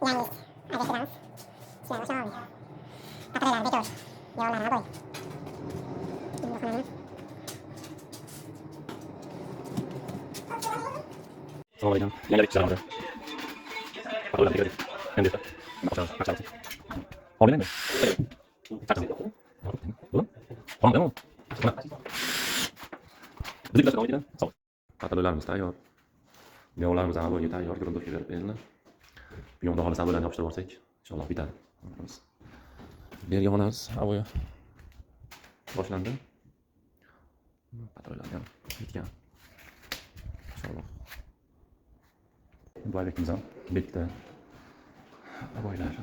Yani adresinden silahla aşağı almıyor. Patlaylar bekliyor. Yollarına boy. Şimdi bakalım. Assalamualaikum. Yang jadi sekarang ada. Aku nanti kali. Yang dia. Macam. Mau ini? Macam. Belum? Tamam değil mi? Sana. Bizi biraz kaldı yine. Sağ ol. Kataloglarımız tayyor. Videolarımız ana boyunca tayyor. Görüntü verip verildi. Bir yolda halı sabırlarını yapıştırıp olsak. İnşallah biter. Bir yamanız. Hava boşlandı. Kataloglar bitken. İnşallah. Bu ayrıkımıza bitti. Boylar.